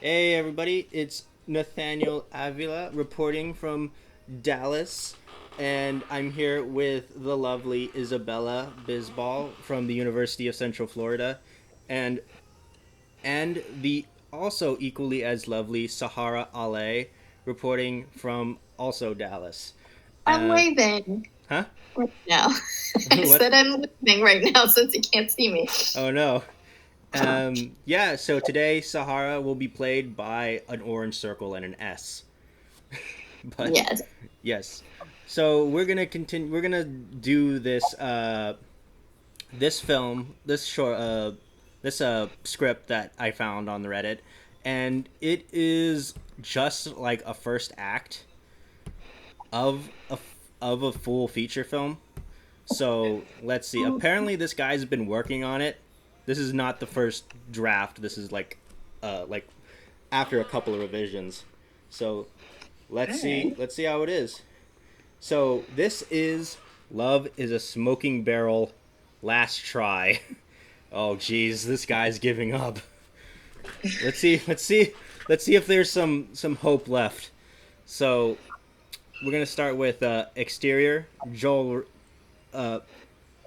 Hey everybody, it's Nathaniel Avila reporting from Dallas, and I'm here with the lovely Isabella Bisbal from the University of Central Florida, and the also equally as lovely Sahara Ale reporting from also Dallas. I'm Uh, waving huh? right now. I What? said I'm waving right now since you can't see me. Oh no. Yeah, so today Sahara will be played by an orange circle and an S. But Yes. yes. So we're gonna continue. We're gonna do this. This film. This script that I found on the Reddit, and it is just like a first act of a full feature film. So let's see. Apparently, this guy's been working on it. This is not the first draft. This is like after a couple of revisions. So let's see. Alright. Let's see how it is. So this is Love is a Smoking Barrel. Last try. Oh geez, this guy's giving up. Let's see. Let's see. Let's see if there's some hope left. So we're gonna start with exterior. Uh,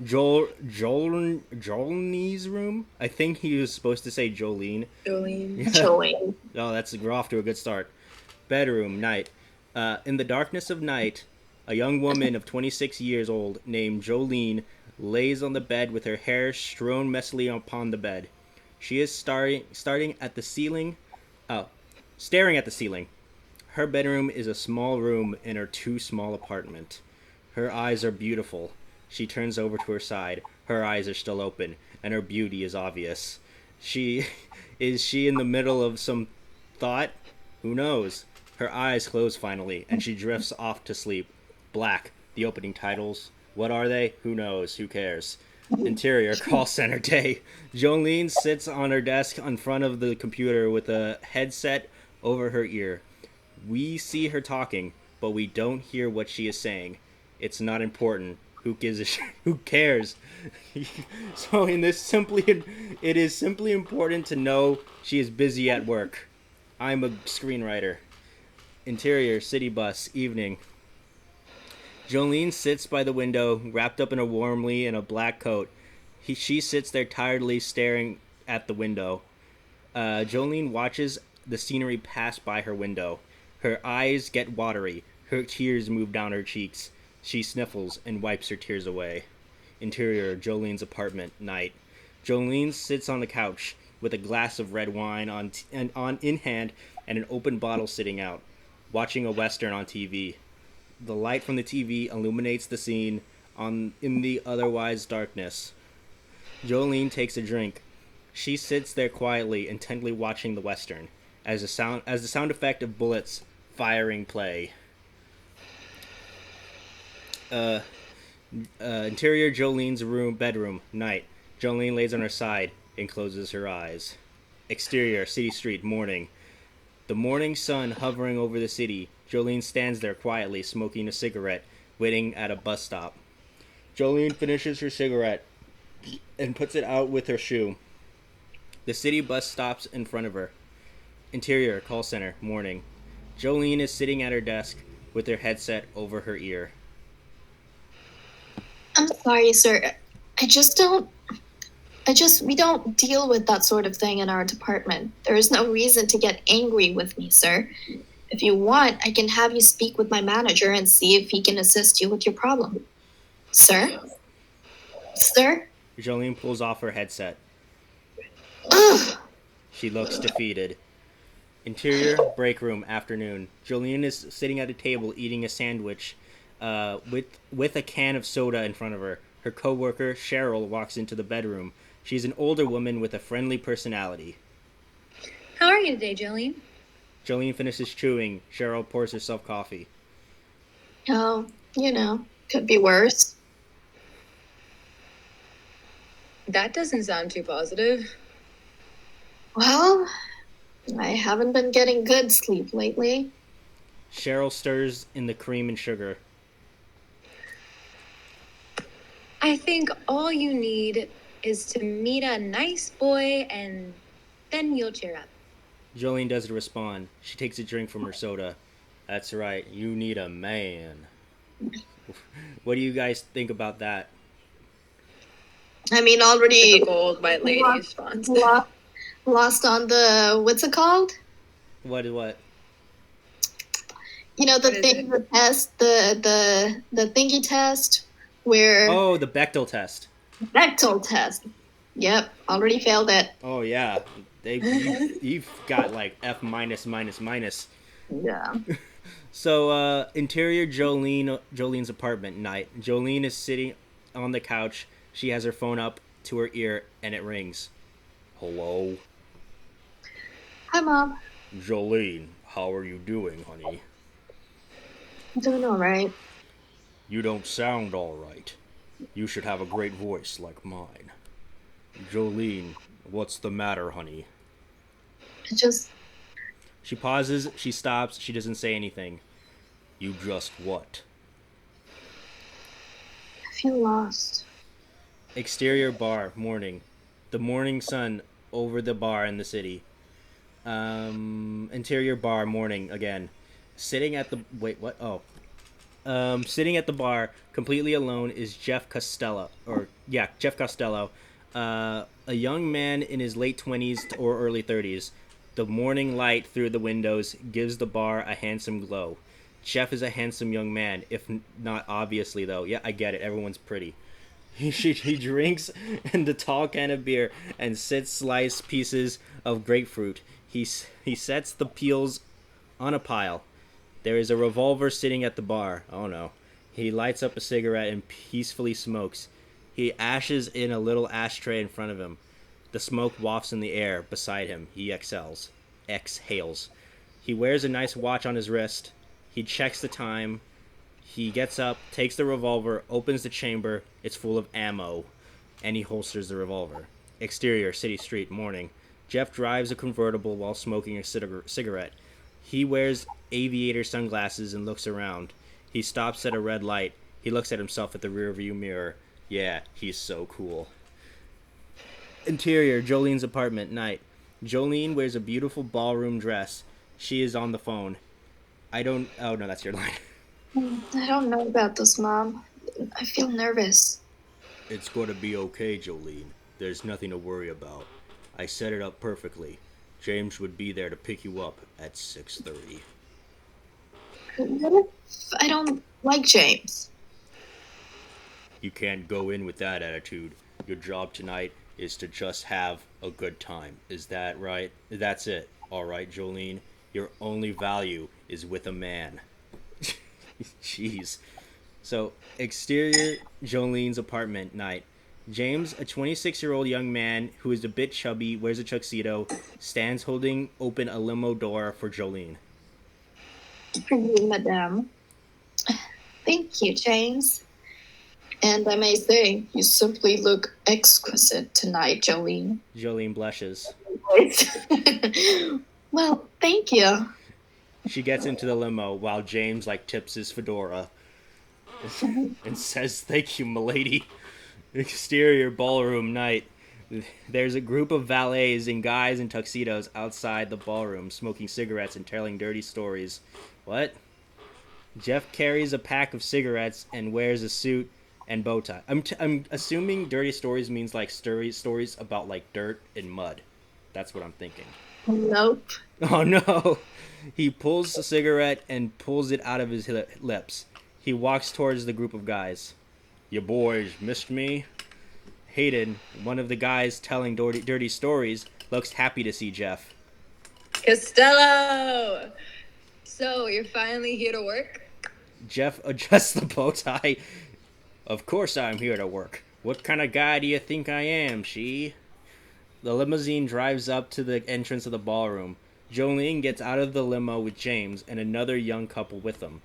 Jolene's room. I think he was supposed to say Jolene. Jolene. Yeah. Jolene. Oh, we're off to a good start. Bedroom, night. In the darkness of night, a young woman of 26 years old named Jolene lays on the bed with her hair strewn messily upon the bed. She is starting at the ceiling, oh, staring at the ceiling. Her bedroom is a small room in her too small apartment. Her eyes are beautiful. She turns over to her side. Her eyes are still open, and her beauty is obvious. She is she in the middle of some thought? Who knows? Her eyes close finally, and she drifts off to sleep. Black. The opening titles. What are they? Who knows? Who cares? Interior call center day. Jolene sits on her desk in front of the computer with a headset over her ear. We see her talking, but we don't hear what she is saying. It's not important. Who gives a who cares? So in this simply it is simply important to know she is busy at work. I'm a screenwriter. Interior city bus evening. Jolene sits by the window, wrapped up in a warmly in a black coat. She sits there tiredly staring at the window. Jolene watches the scenery pass by her window. Her eyes get watery. Her tears move down her cheeks. She sniffles and wipes her tears away. Interior, Jolene's apartment, night. Jolene sits on the couch with a glass of red wine on in hand and an open bottle sitting out, watching a western on TV. The light from the TV illuminates the scene in the otherwise darkness. Jolene takes a drink. She sits there quietly, intently watching the western, as the sound effect of bullets firing play. Uh, Interior Jolene's bedroom, night. Jolene lays on her side and closes her eyes. Exterior, city street, morning. The morning sun hovering over the city. Jolene stands there quietly, smoking a cigarette, waiting at a bus stop. Jolene finishes her cigarette and puts it out with her shoe. The city bus stops in front of her. Interior, call center, morning. Jolene is sitting at her desk with her headset over her ear. I'm sorry, sir. I just don't. We don't deal with that sort of thing in our department. There is no reason to get angry with me, sir. If you want, I can have you speak with my manager and see if he can assist you with your problem. Sir? Sir? Jolene pulls off her headset. Ugh! She looks defeated. Interior, break room, afternoon. Jolene is sitting at a table eating a sandwich with a can of soda in front of her. Her coworker, Cheryl, walks into the bedroom. She's an older woman with a friendly personality. How are you today, Jolene? Jolene finishes chewing. Cheryl pours herself coffee. Oh, could be worse. That doesn't sound too positive. Well, I haven't been getting good sleep lately. Cheryl stirs in the cream and sugar. I think all you need is to meet a nice boy and then you'll cheer up. Jolene doesn't respond. She takes a drink from her soda. That's right, you need a man. What do you guys think about that? I mean, already Typical old white lady response. lost on the, what's it called? What? You know, the What is thing, it? the test, the thingy test, where Oh, the Bechtel test. Bechtel test. Yep, already failed it. Oh yeah, you've got like F minus minus minus. Yeah. So interior Jolene's apartment night. Jolene is sitting on the couch. She has her phone up to her ear and it rings. Hello, Hi, Mom. Jolene. How are you doing, honey? I'm doing all right. You don't sound all right. You should have a great voice like mine. Jolene, what's the matter, honey? I just She pauses, she stops, she doesn't say anything. You just what? feel lost. Exterior bar, morning. The morning sun over the bar in the city. Interior bar, morning again. Sitting at the wait, what? Oh, sitting at the bar, completely alone, is Jeff Costello. Jeff Costello, a young man in his late 20s or early 30s. The morning light through the windows gives the bar a handsome glow. Jeff is a handsome young man, if not obviously though. Yeah, I get it. Everyone's pretty. He drinks the tall can of beer and sits sliced pieces of grapefruit. He sets the peels on a pile. There is a revolver sitting at the bar. Oh no. He lights up a cigarette and peacefully smokes. He ashes in a little ashtray in front of him. The smoke wafts in the air beside him. He exhales. He wears a nice watch on his wrist. He checks the time. He gets up, takes the revolver, opens the chamber. It's full of ammo, and he holsters the revolver. Exterior, city street, morning. Jeff drives a convertible while smoking a cigarette. He wears aviator sunglasses and looks around. He stops at a red light. He looks at himself at the rearview mirror. Yeah, he's so cool. Interior, Jolene's apartment, night. Jolene wears a beautiful ballroom dress. She is on the phone. Oh no, that's your line. I don't know about this, Mom. I feel nervous. It's going to be okay, Jolene. There's nothing to worry about. I set it up perfectly. James would be there to pick you up at 6:30. What if I don't like James? You can't go in with that attitude. Your job tonight is to just have a good time. Is that right? That's it. All right, Jolene. Your only value is with a man. Jeez. So, exterior Jolene's apartment night. James, a 26-year-old young man who is a bit chubby, wears a tuxedo, stands holding open a limo door for Jolene. For you, Madame. Thank you, James. And I may say, you simply look exquisite tonight, Jolene. Jolene blushes. Well, thank you. She gets into the limo while James tips his fedora and says, "Thank you, milady." Exterior ballroom night. There's a group of valets and guys in tuxedos outside the ballroom, smoking cigarettes and telling dirty stories. What? Jeff carries a pack of cigarettes and wears a suit and bow tie. I'm assuming dirty stories means stories about dirt and mud. That's what I'm thinking. Nope. Oh no! He pulls a cigarette and pulls it out of his lips. He walks towards the group of guys. You boys missed me? Hayden, one of the guys telling dirty stories, looks happy to see Jeff. Costello! So, you're finally here to work? Jeff adjusts the bow tie. Of course I'm here to work. What kind of guy do you think I am, she? The limousine drives up to the entrance of the ballroom. Jolene gets out of the limo with James and another young couple with them.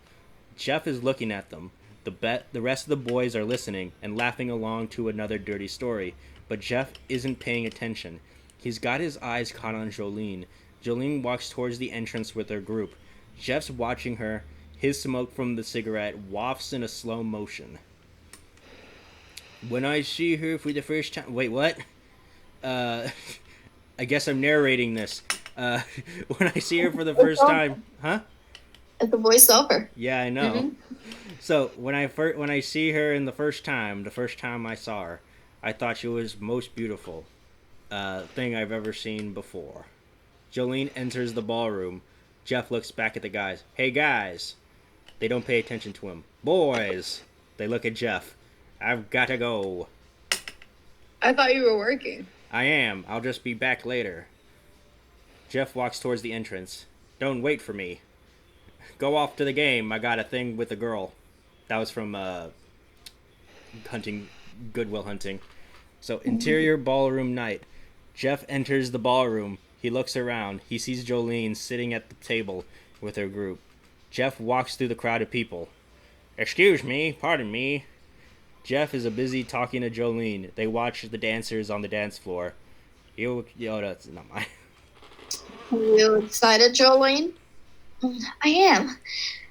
Jeff is looking at them. The rest of the boys are listening and laughing along to another dirty story, but Jeff isn't paying attention. He's got his eyes caught on Jolene. Jolene walks towards the entrance with her group. Jeff's watching her. His smoke from the cigarette wafts in a slow motion. When I see her for the first time... Wait, what? I guess I'm narrating this. Uh, when I see her for the first time, huh? At the voiceover. Yeah, I know. Hmm. So when I see her in the first time I saw her, I thought she was most beautiful thing I've ever seen before. Jolene enters the ballroom. Jeff looks back at the guys. Hey guys, they don't pay attention to him. Boys, they look at Jeff. I've got to go. I thought you were working. I am. I'll just be back later. Jeff walks towards the entrance. Don't wait for me. Go off to the game. I got a thing with a girl. That was from hunting, Goodwill Hunting. So, interior ballroom night. Jeff enters the ballroom. He looks around. He sees Jolene sitting at the table with her group. Jeff walks through the crowd of people. Excuse me, pardon me. Jeff is busy talking to Jolene. They watch the dancers on the dance floor. That's not mine. You excited, Jolene? I am.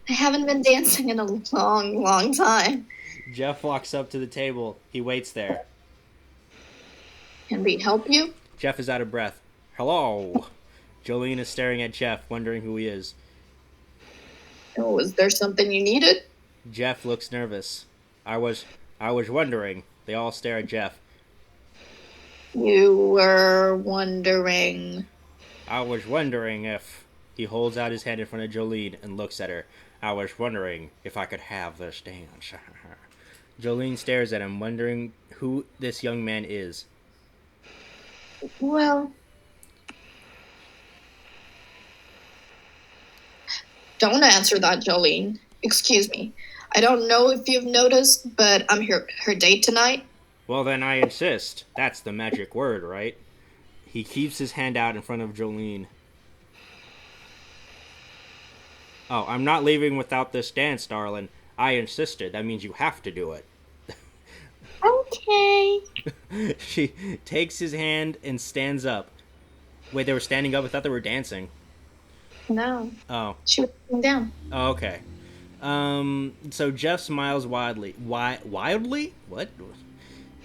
I haven't been dancing in a long, long time. Jeff walks up to the table. He waits there. Can we help you? Jeff is out of breath. Hello. Jolene is staring at Jeff, wondering who he is. Oh, was there something you needed? Jeff looks nervous. I was wondering. They all stare at Jeff. You were wondering. I was wondering if... He holds out his hand in front of Jolene and looks at her. I was wondering if I could have this dance. Jolene stares at him, wondering who this young man is. Well, don't answer that, Jolene. Excuse me. I don't know if you've noticed, but I'm her date tonight. Well, then I insist. That's the magic word, right? He keeps his hand out in front of Jolene. Oh, I'm not leaving without this dance, darling. I insisted. That means you have to do it. Okay. She takes his hand and stands up. Wait, they were standing up? I thought they were dancing. No. Oh. She was sitting down. Oh, okay. So Jeff smiles wildly. Wildly? What?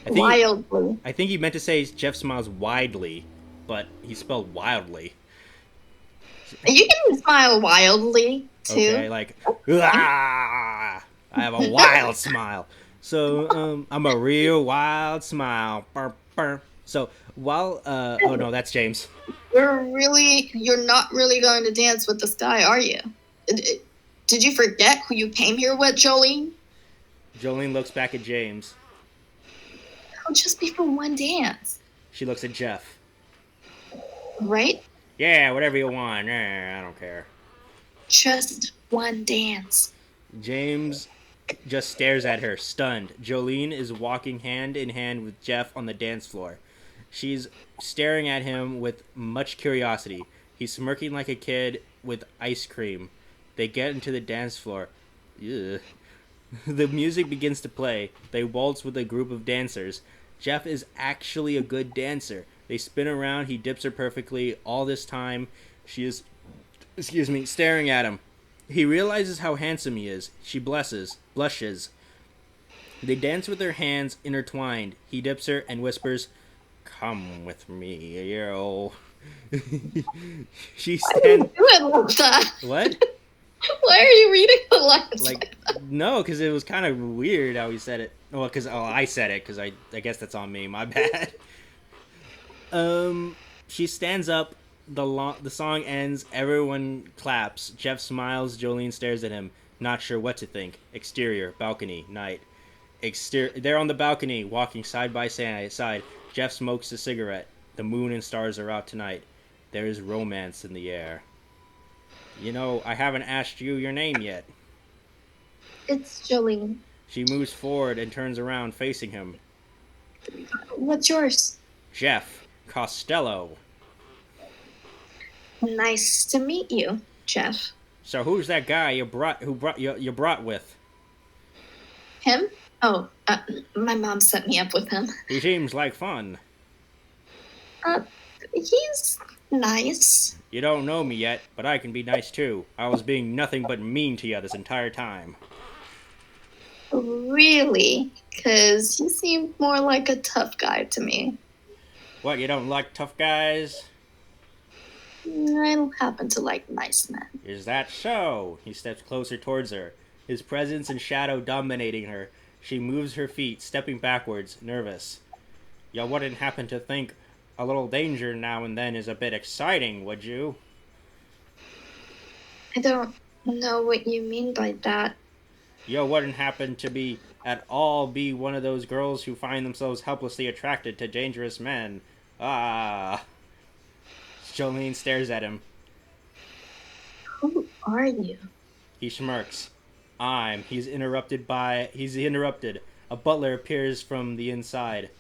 Wildly. I think he meant to say Jeff smiles widely, but he spelled wildly. You can smile wildly, too. Okay, like, ah! I have a wild smile. So, I'm a real wild smile. Burr, burr. So, while, oh no, that's James. You're not really going to dance with this guy, are you? Did you forget who you came here with, Jolene? Jolene looks back at James. It'll just be for one dance. She looks at Jeff. Right? Yeah, whatever you want. I don't care. Just one dance. James just stares at her, stunned. Jolene is walking hand in hand with Jeff on the dance floor. She's staring at him with much curiosity. He's smirking like a kid with ice cream. They get into the dance floor. Ugh. The music begins to play. They waltz with a group of dancers. Jeff is actually a good dancer. They spin around. He dips her perfectly. All this time, she is, staring at him. He realizes how handsome he is. She blushes. They dance with their hands intertwined. He dips her and whispers, "Come with me, yo." She Why are you stands. doing like that? What? Why are you reading the lines Like, no, because it was kind of weird how he said it. Well, because I said it, because I guess that's on me. My bad. She stands up. The song ends. Everyone claps. Jeff smiles. Jolene stares at him, not sure what to think. Exterior, balcony, night. They're on the balcony, walking side by side. Jeff smokes a cigarette. The moon and stars are out tonight. There is romance in the air. You know, I haven't asked you your name yet. It's Jolene. She moves forward and turns around, facing him. What's yours? Jeff Costello. Nice to meet you, Jeff. So who's that guy you brought with? Him? Oh, my mom set me up with him. He seems like fun. He's nice. You don't know me yet, but I can be nice too. I was being nothing but mean to you this entire time. Really? Because you seem more like a tough guy to me. What, you don't like tough guys? I happen to like nice men. Is that so? He steps closer towards her, his presence and shadow dominating her. She moves her feet, stepping backwards, nervous. You wouldn't happen to think a little danger now and then is a bit exciting, would you? I don't know what you mean by that. You wouldn't happen to be at all be one of those girls who find themselves helplessly attracted to dangerous men. Ah. Jolene stares at him. Who are you? He smirks. He's interrupted. A butler appears from the inside.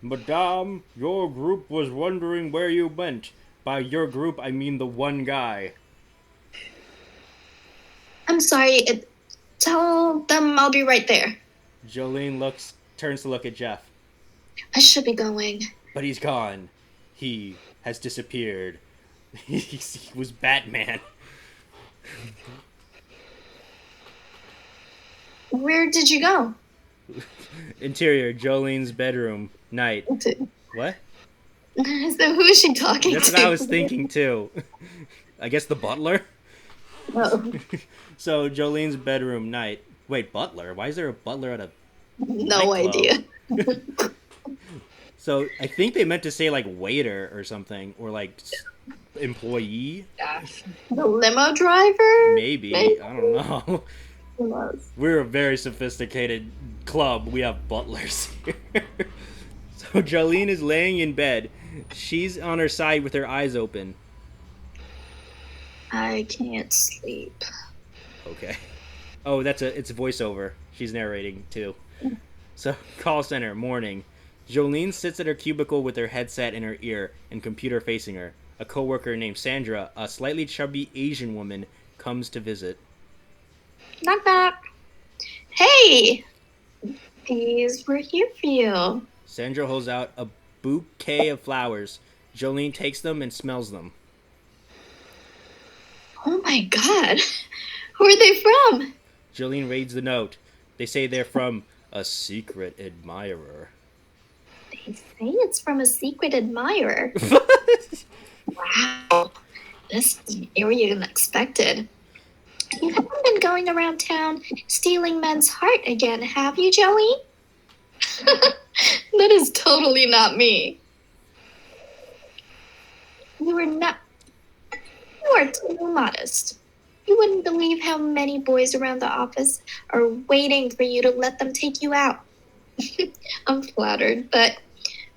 Madame, your group was wondering where you went. By your group, I mean the one guy. I'm sorry. Tell them I'll be right there. Jolene turns to look at Jeff. I should be going. But he's gone. He has disappeared. He was Batman. Where did you go? Interior, Jolene's bedroom. Night. What? So who is she talking That's to? what I was thinking too. I guess the butler? Oh. So, Jolene's bedroom, night. Wait, butler? Why is there a butler at a No nightclub? idea. So, I think they meant to say, like, waiter or something. Or, like, employee? The limo driver? Maybe. Maybe. I don't know. Who knows? We're a very sophisticated club. We have butlers here. So, Jolene is laying in bed. She's on her side with her eyes open. I can't sleep. Okay. Oh, it's a voiceover. She's narrating too. So, call center, morning. Jolene sits at her cubicle with her headset in her ear and computer facing her. A coworker named Sandra, a slightly chubby Asian woman, comes to visit. Knock knock. Hey! These were here for you. Sandra holds out a bouquet of flowers. Jolene takes them and smells them. Oh my god. Who are they from? Jolene reads the note. They say they're from a secret admirer. They say it's from a secret admirer. Wow. This is very unexpected. You haven't been going around town stealing men's heart again, have you, Jolene? That is totally not me. You are too modest. You wouldn't believe how many boys around the office are waiting for you to let them take you out. I'm flattered, but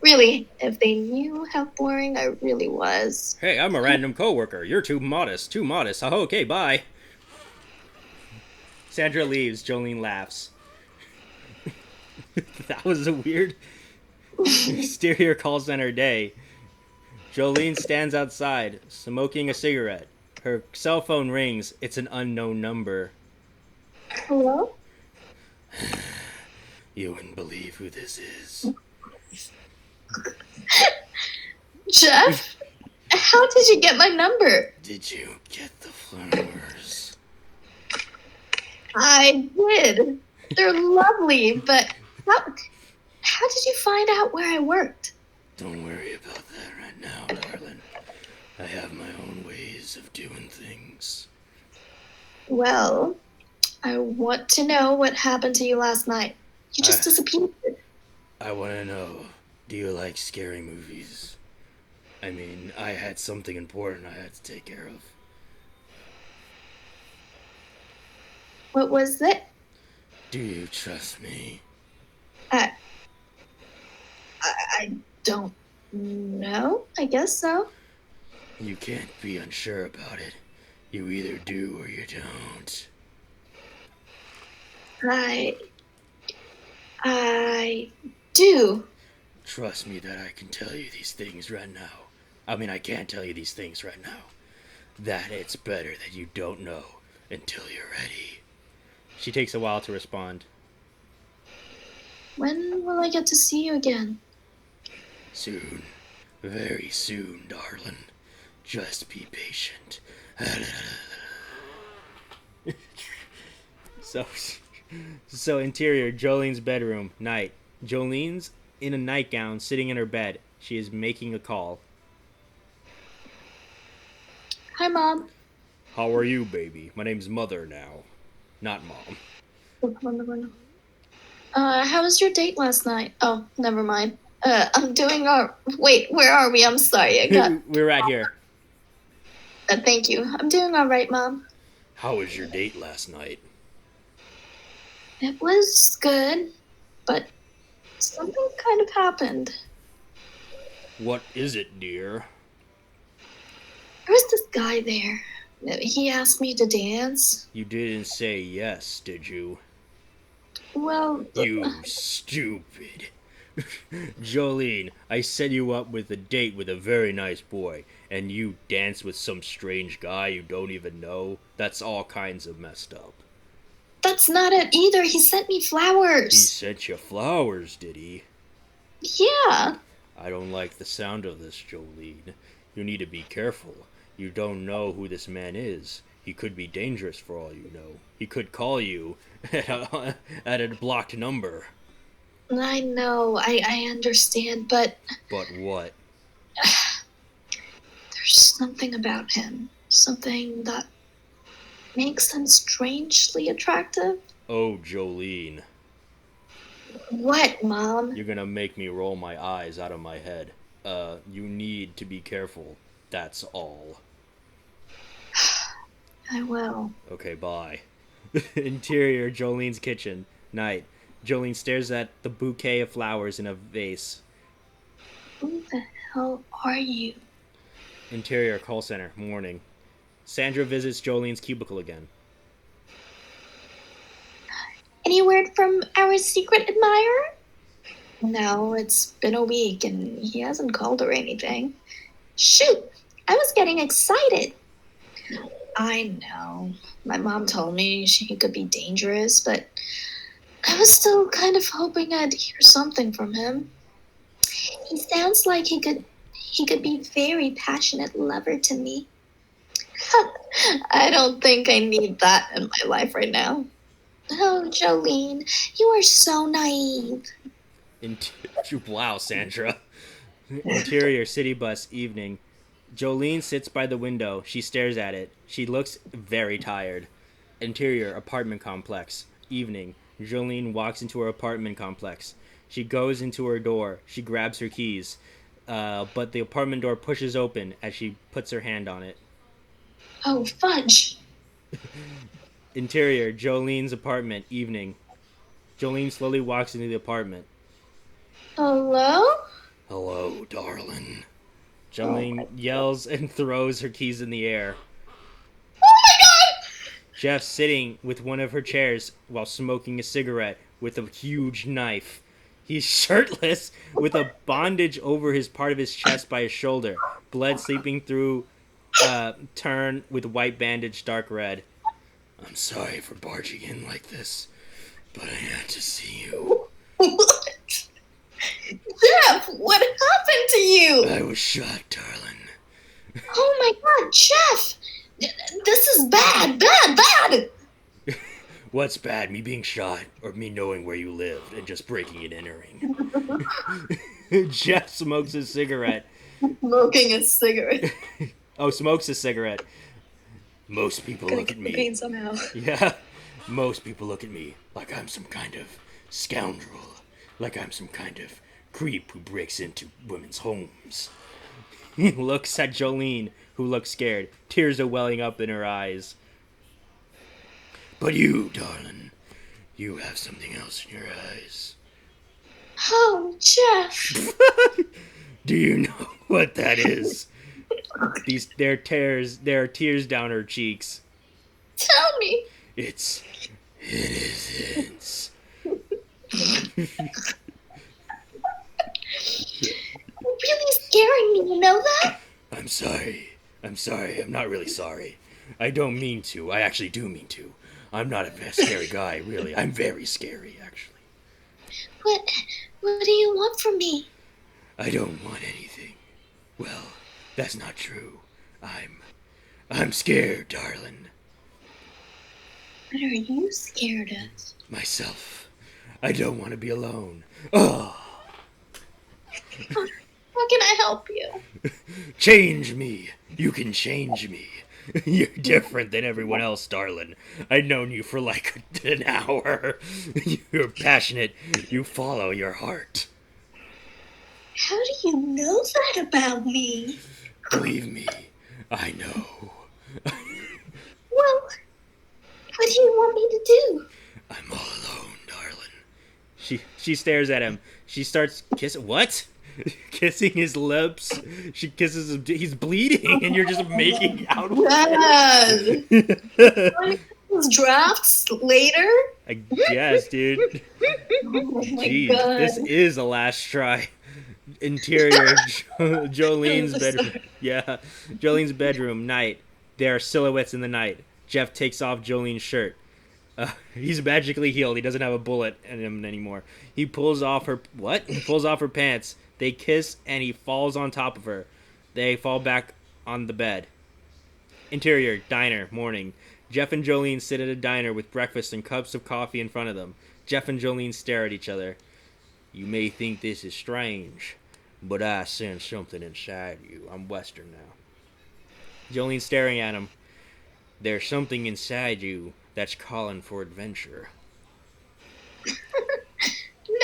really, if they knew how boring I really was. Hey, I'm a random coworker. You're too modest. Too modest. Oh, okay, bye. Sandra leaves. Jolene laughs. That was a weird exterior call center day. Jolene stands outside, smoking a cigarette. Her cell phone rings. It's an unknown number. Hello? You wouldn't believe who this is. Jeff? How did you get my number? Did you get the flowers? I did. They're lovely, but how did you find out where I worked? Don't worry about that right now, darling. I have my own ways of doing things. Well, I want to know what happened to you last night. You just disappeared. I want to know, do you like scary movies? I mean, I had something important I had to take care of. What was it? Do you trust me? I don't know. I guess so. You can't be unsure about it. You either do or you don't. I do. Trust me that I can tell you these things right now. I mean, I can't tell you these things right now. That it's better that you don't know until you're ready. She takes a while to respond. When will I get to see you again? Soon. Very soon, darling. Just be patient. So interior, Jolene's bedroom, night. Jolene's in a nightgown, sitting in her bed. She is making a call. Hi, Mom. How are you, baby? My name's Mother now, not Mom. How was your date last night? Oh, never mind. I'm doing our. Wait, where are we? I'm sorry. I got. We're right here. Thank you. I'm doing all right, Mom. How was your date last night? It was good, but something kind of happened. What is it, dear? There was this guy there. He asked me to dance. You didn't say yes, did you? Well, You stupid. Jolene, I set you up with a date with a very nice boy, and you dance with some strange guy you don't even know? That's all kinds of messed up. that's not it either. He sent me He flowers. sent you flowers, did he? Yeah. I don't like the sound of this, Jolene. You need to be careful. You don't know who this man is. He could be dangerous for all you know. He could call you at a blocked number. I know. I understand, but But what? there's something about him. Something that makes him strangely attractive. Oh, Jolene. What, Mom? You're gonna make me roll my eyes out of my head. You need to be careful. That's all. I will. Okay, bye. Interior, Jolene's kitchen. Night. Jolene stares at the bouquet of flowers in a vase. Who the hell are you? Interior, call center. Morning. Sandra visits Jolene's cubicle again. Any word from our secret admirer? No, it's been a week and he hasn't called or anything. Shoot, I was getting excited. I know. My mom told me he could be dangerous, but I was still kind of hoping I'd hear something from him. He sounds like he could be very passionate lover to me. I don't think I need that in my life right now. Oh, Jolene, you are so naive. Wow, Sandra. Interior, city bus, evening. Jolene sits by the window. She stares at it. She looks very tired. Interior, apartment complex, evening. Jolene walks into her apartment complex. She goes into her door. She grabs her keys. But the apartment door pushes open as she puts her hand on it. Oh, fudge. Interior, Jolene's apartment, evening. Jolene slowly walks into the apartment. Hello? Hello, darling. Jolene yells and throws her keys in the air. Oh my god! Jeff's sitting with one of her chairs while smoking a cigarette with a huge knife. He's shirtless with a bandage over his part of his chest by his shoulder. Blood seeping through turn with white bandage dark red. I'm sorry for barging in like this, but I had to see you. What? Jeff, what happened to you? I was shot, darling. Oh my god, Jeff! This is bad, bad! What's bad, me being shot or me knowing where you lived and just breaking and entering? Jeff smokes a cigarette. Smoking a cigarette. Oh, smokes a cigarette. Most people Gonna look at get the me. pain somehow. Yeah. Most people look at me like I'm some kind of scoundrel. Like I'm some kind of creep who breaks into women's homes. He looks at Jolene, who looks scared. Tears are welling up in her eyes. But you, darling, you have something else in your eyes. Oh, Jeff. Do you know what that is? There are tears down her cheeks. Tell me. It's innocence. You're really scaring me, you know that? I'm sorry. I'm not really sorry. I don't mean to. I actually do mean to. I'm not a scary guy, really. I'm very scary, actually. What do you want from me? I don't want anything. Well, that's not true. I'm scared, darling. What are you scared of? Myself. I don't want to be alone. Oh, How can I help you? change me. You can change me. You're different than everyone else, darling. I've known you for like an hour. You're passionate. You follow your heart. How do you know that about me? Believe me, I know. Well, what do you want me to do? I'm all alone, darling. She stares at him. She starts kissing. What? Kissing his lips. She kisses him. He's bleeding, and you're just making out with Dad! him. Those drafts later? I guess, dude. Oh my Jeez, god. this is a last try. Interior, Jolene's I'm so bedroom. sorry. Yeah, Jolene's bedroom. Night. There are silhouettes in the night. Jeff takes off Jolene's shirt. He's magically healed. He doesn't have a bullet in him anymore. He pulls off her He pulls off her pants. They kiss, and he falls on top of her. They fall back on the bed. Interior, diner, morning. Jeff and Jolene sit at a diner with breakfast and cups of coffee in front of them. Jeff and Jolene stare at each other. You may think this is strange, but I sense something inside you. I'm Western now. Jolene's staring at him. There's something inside you that's calling for adventure.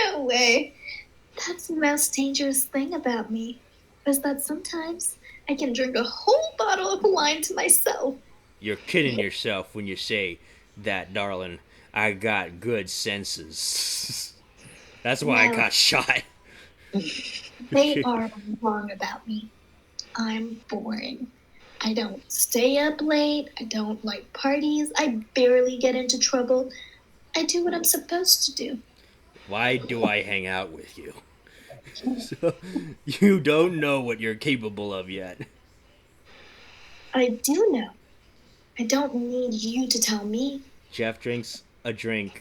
No way. That's the most dangerous thing about me, is that sometimes I can drink a whole bottle of wine to myself. You're kidding yourself when you say that, darling. I got good senses. That's why I No. got shot. They are wrong about me. I'm boring. I don't stay up late. I don't like parties. I barely get into trouble. I do what I'm supposed to do. Why do I hang out with you? So, you don't know what you're capable of yet. I do know. I don't need you to tell me. Jeff takes a drink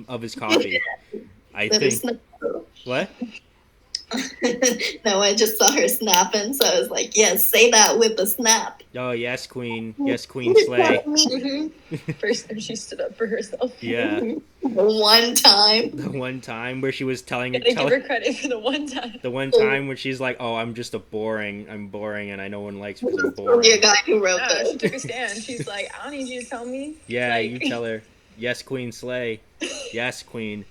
of his coffee. I That think. is not true. What? No, I just saw her snapping, so I was like, yes, say that with a snap. Oh, yes, Queen. Yes, Queen Slay. First time she stood up for herself. Yeah. One time. The one time where she was telling Gotta give her credit for the one time. the one time where she's like, "Oh, I'm boring, and I no one likes me because I'm You're boring." a guy who wrote No, she this. took a stand. She's like, I don't need you to tell me. Yeah, Like- you tell her. Yes, Queen Slay. Yes, Queen.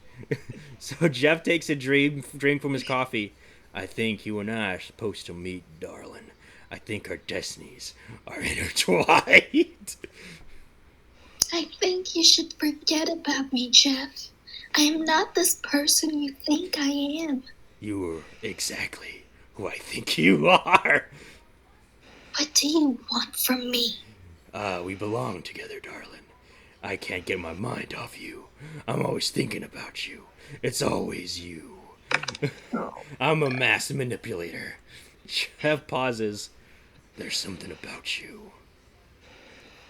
So Jeff takes a drink from his coffee. I think you and I are supposed to meet, darling. I think our destinies are intertwined. I think you should forget about me, Jeff. I am not this person you think I am. You're exactly who I think you are. What do you want from me? We belong together, darling. I can't get my mind off you. I'm always thinking about you. It's always you. I'm a mass manipulator. Jeff pauses. There's something about you.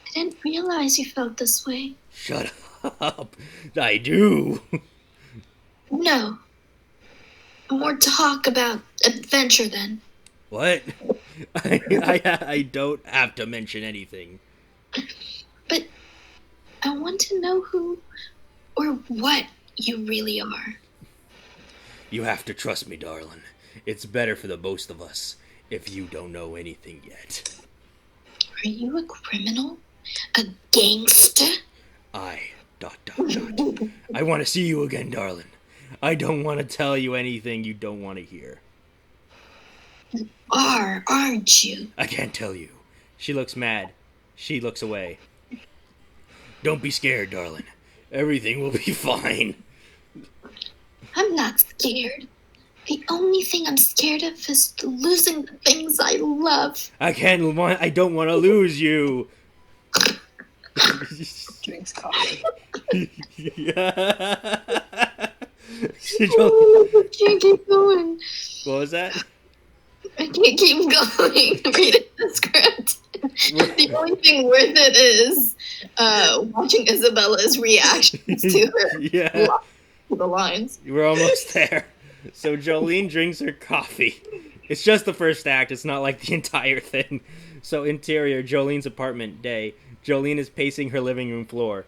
I didn't realize you felt this way. Shut up. I do. No. More talk about adventure then. What? I don't have to mention anything. But I want to know who or what you really are. You have to trust me, darling. It's better for the both of us if you don't know anything yet. Are you a criminal? A gangster? I... ... I want to see you again, darling. I don't want to tell you anything you don't want to hear. Aren't you? I can't tell you. She looks mad. She looks away. Don't be scared, darling. Everything will be fine. I'm not scared. The only thing I'm scared of is losing the things I love. I don't want to lose you. Drinks coffee. Yeah. I can't keep going. What was that? I can't keep going reading the script. The only thing worth it is watching Isabella's reactions to her Yeah. to the lines. We're almost there. So Jolene drinks her coffee. It's just the first act. It's not like the entire thing. So interior, Jolene's apartment, day. Jolene is pacing her living room floor.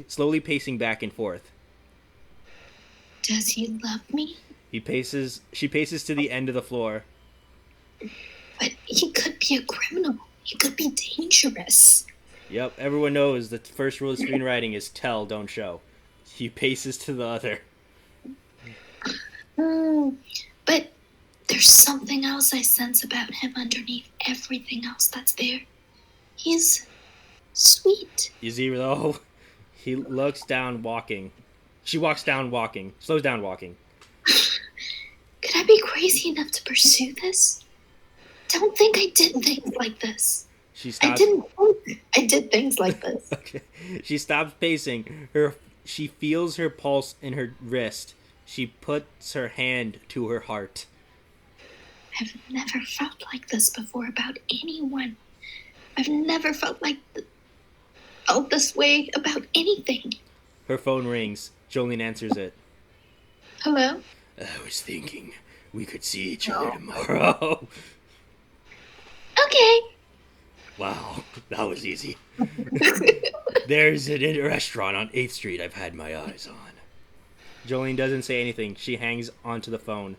Slowly pacing back and forth. Does he love me? She paces to the end of the floor. But he could be a criminal. It could be dangerous. Yep, everyone knows the first rule of screenwriting is tell, don't show. He paces to the other. But there's something else I sense about him underneath everything else that's there. He's sweet. You see, though, he looks down walking. She walks down walking, slows down walking. Could I be crazy enough to pursue this? Don't think I did things like this. She stops. I didn't think I did things like this. Okay. She stops pacing. She feels her pulse in her wrist. She puts her hand to her heart. I've never felt like this before about anyone. I've never felt this way about anything. Her phone rings. Jolene answers it. Hello? I was thinking we could see each other tomorrow. Okay. Wow, that was easy. There's a restaurant on 8th Street I've had my eyes on. Jolene doesn't say anything. She hangs onto the phone.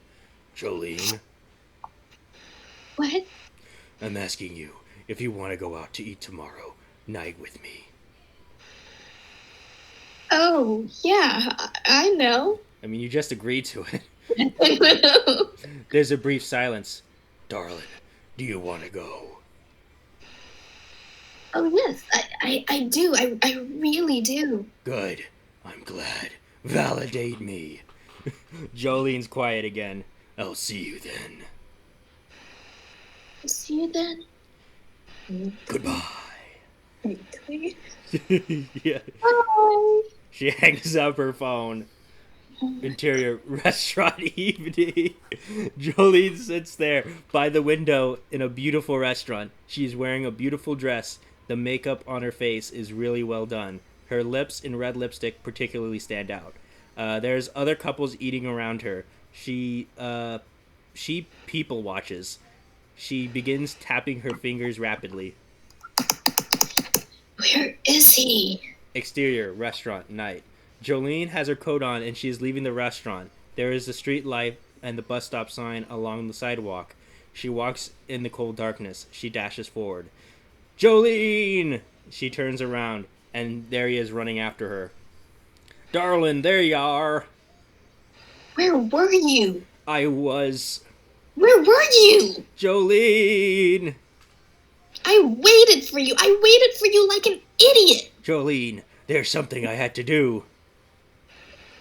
Jolene, What? I'm asking you if you want to go out to eat tomorrow night with me. Oh, yeah, I know. I mean, you just agreed to it. There's a brief silence. Darling, do you want to go? Oh, yes, I do. I really do. Good. I'm glad. Validate me. Jolene's quiet again. I'll see you then. See you then. Goodbye. Weekly. Yeah. Bye. She hangs up her phone. Interior restaurant evening. Jolene sits there by the window in a beautiful restaurant. She's wearing a beautiful dress. The makeup on her face is really well done. Her lips in red lipstick particularly stand out. There's other couples eating around her. She people watches. She begins tapping her fingers rapidly. Where is he? Exterior restaurant night. Jolene has her coat on and she is leaving the restaurant. There is a street light and the bus stop sign along the sidewalk. She walks in the cold darkness. She dashes forward. Jolene! She turns around and there he is running after her. Darling, there you are. Where were you? Where was Where were you? Jolene? I waited for you. I waited for you like an idiot. Jolene, there's something I had to do.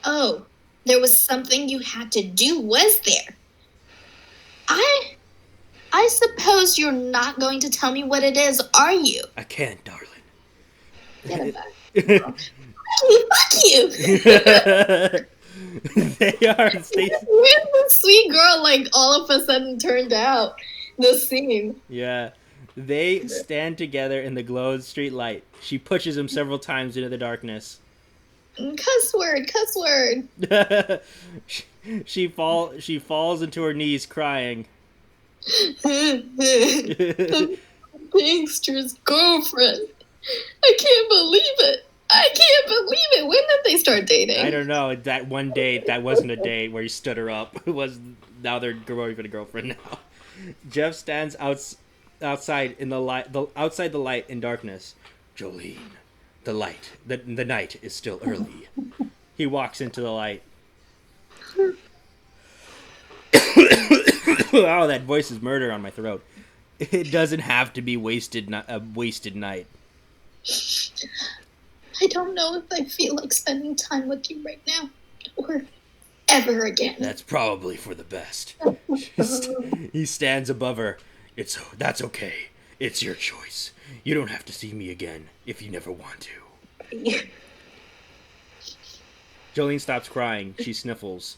Oh, there was something you had to do, was there? I suppose you're not going to tell me what it is, are you? I can't, darling. Get him back. Fuck you! They are. Where's the sweet girl, like, all of a sudden turned out? The scene. Yeah. They stand together in the glowed street light. She pushes him several times into the darkness. Cuss word. She falls into her knees crying. Gangster's girlfriend. I can't believe it. When did they start dating? I don't know. That one date, that wasn't a date where he stood her up. It was, now they're boyfriend and girlfriend now. Jeff stands outside in the light, outside the light in darkness. Jolene, the night is still early. He walks into the light. Oh, that voice is murder on my throat. It doesn't have to be a wasted night. I don't know if I feel like spending time with you right now, or ever again. That's probably for the best. He stands above her. That's okay. It's your choice. You don't have to see me again if you never want to. Jolene stops crying. She sniffles.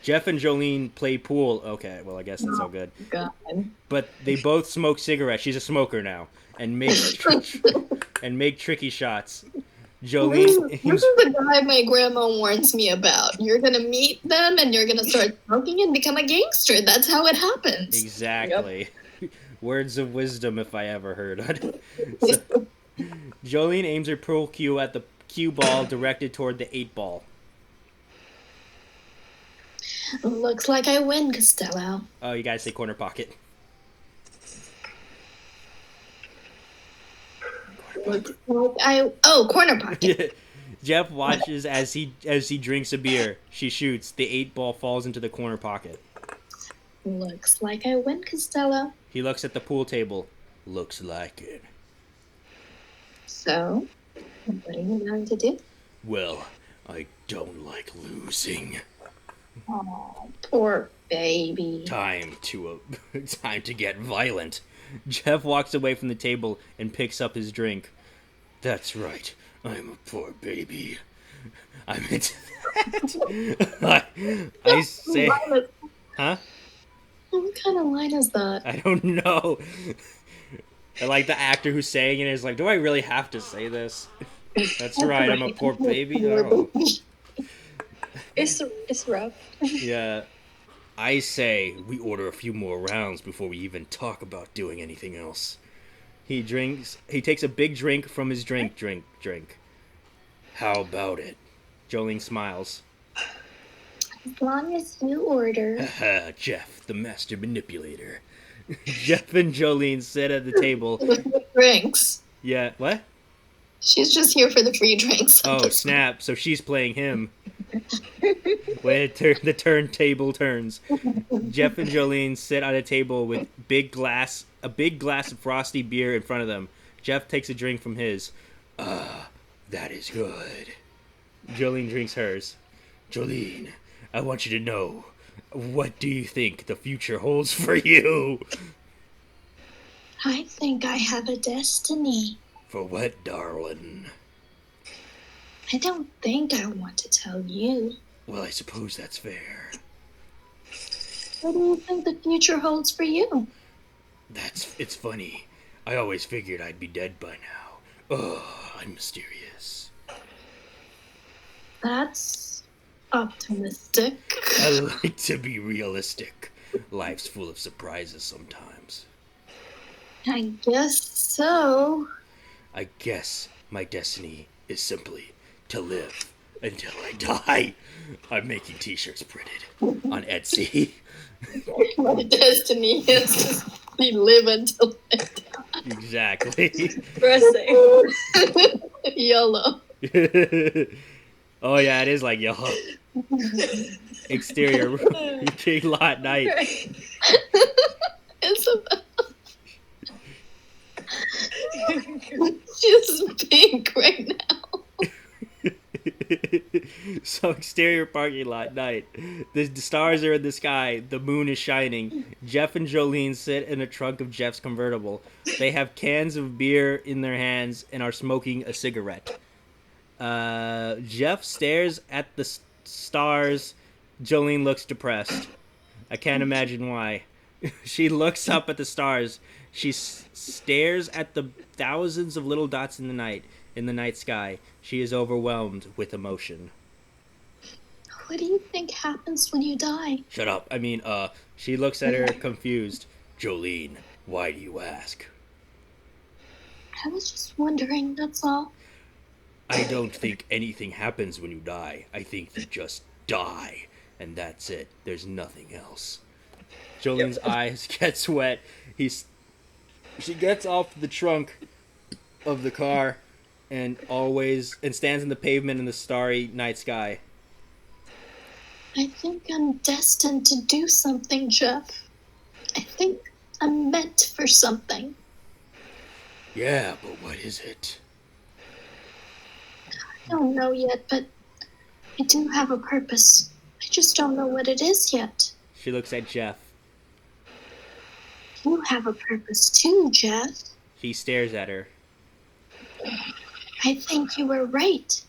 Jeff and Jolene play pool. Okay, well, I guess that's all good. God. But they both smoke cigarettes. She's a smoker now. And make tricky shots. Jolene... This is the guy my grandma warns me about. You're going to meet them and you're going to start smoking and become a gangster. That's how it happens. Exactly. Yep. Words of wisdom if I ever heard it. So, Jolene aims her pool cue at the cue ball directed toward the 8 ball. Looks like I win, Costello. Oh, you guys say corner pocket. Looks like corner pocket. Jeff watches as he drinks a beer. She shoots. The 8-ball falls into the corner pocket. Looks like I win, Costello. He looks at the pool table. Looks like it. So, what are you going to do? Well, I don't like losing. Oh, poor baby. Time to get violent. Jeff walks away from the table and picks up his drink. That's right. I'm a poor baby. I'm into that. I say, huh? What kind of line is that? I don't know. I like the actor who's saying it is like, do I really have to say this? That's right. I'm a poor baby. Oh. It's rough. Yeah. I say we order a few more rounds before we even talk about doing anything else. He takes a big drink from his drink. How about it? Jolene smiles. As long as you order. Haha, Jeff, the master manipulator. Jeff and Jolene sit at the table. For the free drinks. Yeah, what? She's just here for the free drinks. Oh, snap. So she's playing him. When the turntable turns. Jeff and Jolene sit at a table with a big glass of frosty beer in front of them. Jeff takes a drink from his. That is good. Jolene drinks hers. Jolene, I want you to know, what do you think the future holds for you? I think I have a destiny. For what, darling? I don't think I want to tell you. Well, I suppose that's fair. What do you think the future holds for you? It's funny. I always figured I'd be dead by now. Oh, I'm mysterious. That's optimistic. I like to be realistic. Life's full of surprises sometimes. I guess so. I guess my destiny is simply to live until I die. I'm making t-shirts printed on Etsy. My destiny is to live until I die. Exactly. Pressing. YOLO. Oh yeah, it is like yellow. Exterior, big lot night. Isabella. She's pink right now. So exterior parking lot night. The stars are in the sky. The moon is shining. Jeff and Jolene sit in the trunk of Jeff's convertible. They have cans of beer in their hands and are smoking a cigarette. Jeff stares at the stars. Jolene looks depressed. I can't imagine why. She looks up at the stars. She stares at the thousands of little dots in the night sky. She is overwhelmed with emotion. What do you think happens when you die? Shut up. She looks at her confused. Jolene, why do you ask? I was just wondering, that's all. I don't think anything happens when you die. I think you just die. And that's it. There's nothing else. Jolene's eyes get wet. She gets off the trunk of the car and stands in the pavement in the starry night sky. I think I'm destined to do something, Jeff. I think I'm meant for something. Yeah, but what is it? I don't know yet, but I do have a purpose. I just don't know what it is yet. She looks at Jeff. You have a purpose too, Jeff. He stares at her. I think you were right.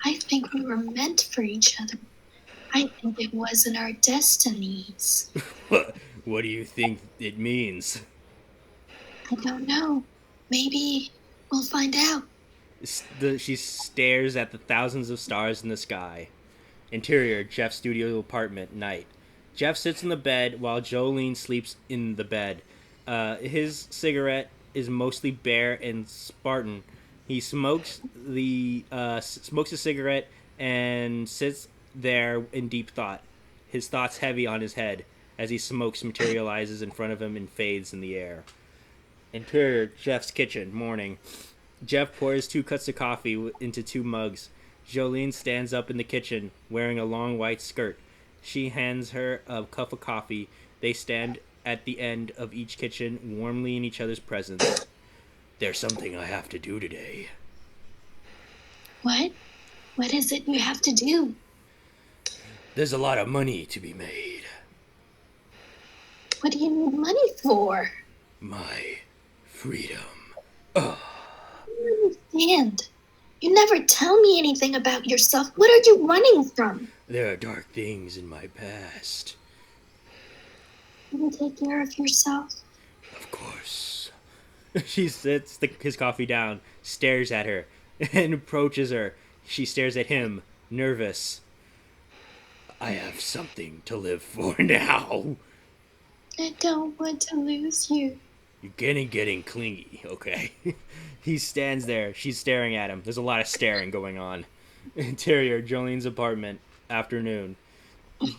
I think we were meant for each other. I think it was in our destinies. What do you think it means? I don't know. Maybe we'll find out. She stares at the thousands of stars in the sky. Interior, Jeff's studio apartment, night. Jeff sits in the bed while Jolene sleeps in the bed. His cigarette is mostly bare and Spartan. He smokes a cigarette and sits there in deep thought. His thoughts heavy on his head as he smokes materializes in front of him and fades in the air. Interior, Jeff's kitchen, morning. Jeff pours 2 cups of coffee into 2 mugs. Jolene stands up in the kitchen, wearing a long white skirt. She hands her a cup of coffee. They stand at the end of each kitchen, warmly in each other's presence. There's something I have to do today. What? What is it you have to do? There's a lot of money to be made. What do you need money for? My freedom. I don't understand. You never tell me anything about yourself. What are you running from? There are dark things in my past. Can you take care of yourself? Of course. She sits his coffee down, stares at her, and approaches her. She stares at him, nervous. I have something to live for now. I don't want to lose you. You're getting clingy, okay? He stands there. She's staring at him. There's a lot of staring going on. Interior, Jolene's apartment. Afternoon.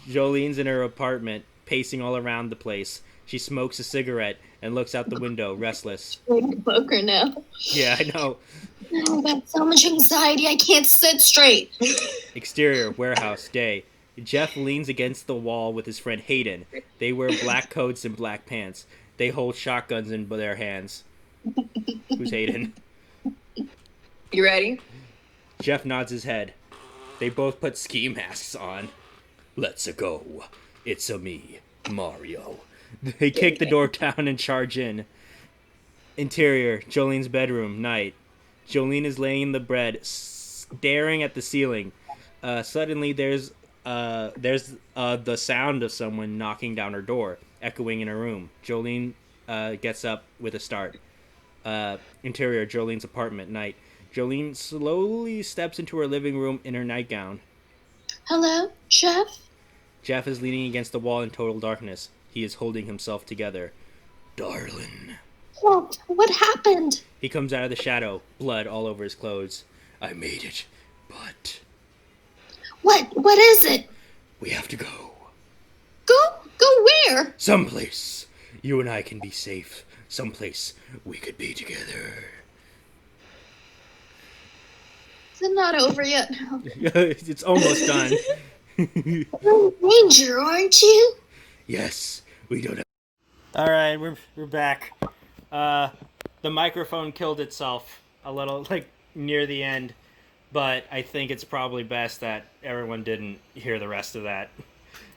Jolene's in her apartment, pacing all around the place. She smokes a cigarette and looks out the window, restless. I'm a poker now. Yeah, I know. I got so much anxiety I can't sit straight. Exterior, warehouse, day. Jeff leans against the wall with his friend Hayden. They wear black coats and black pants. They hold shotguns in their hands. Who's Hayden? You ready? Jeff nods his head. They both put ski masks on. Let's go. It's a me, Mario. They kick the door down and charge in. Interior, Jolene's bedroom, night. Jolene is laying in the bed, staring at the ceiling. Suddenly, there's the sound of someone knocking down her door, echoing in her room. Jolene gets up with a start. Interior, Jolene's apartment, night. Jolene slowly steps into her living room in her nightgown. Hello, Jeff? Jeff is leaning against the wall in total darkness. He is holding himself together. Darling. What happened? He comes out of the shadow, blood all over his clothes. I made it, but... What is it? we have to go. Go where? Someplace. You and I can be safe. Someplace we could be together. Is it not over yet? It's almost done. You're in danger, aren't you? Yes, we don't have... Alright, we're back. The microphone killed itself a little, near the end. But I think it's probably best that everyone didn't hear the rest of that.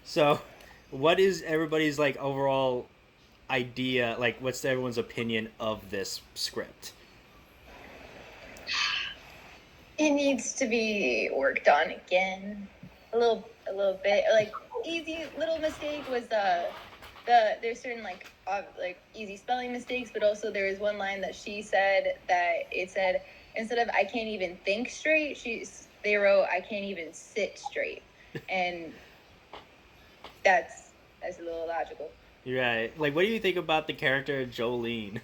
So, what is everybody's, overall idea, what's everyone's opinion of this script? It needs to be worked on again. A little bit. Easy little mistake was there's certain easy spelling mistakes, but also there is one line that she said that it said, instead of I can't even think straight, they wrote I can't even sit straight. And that's a little illogical. You're right. What do you think about the character of Jolene?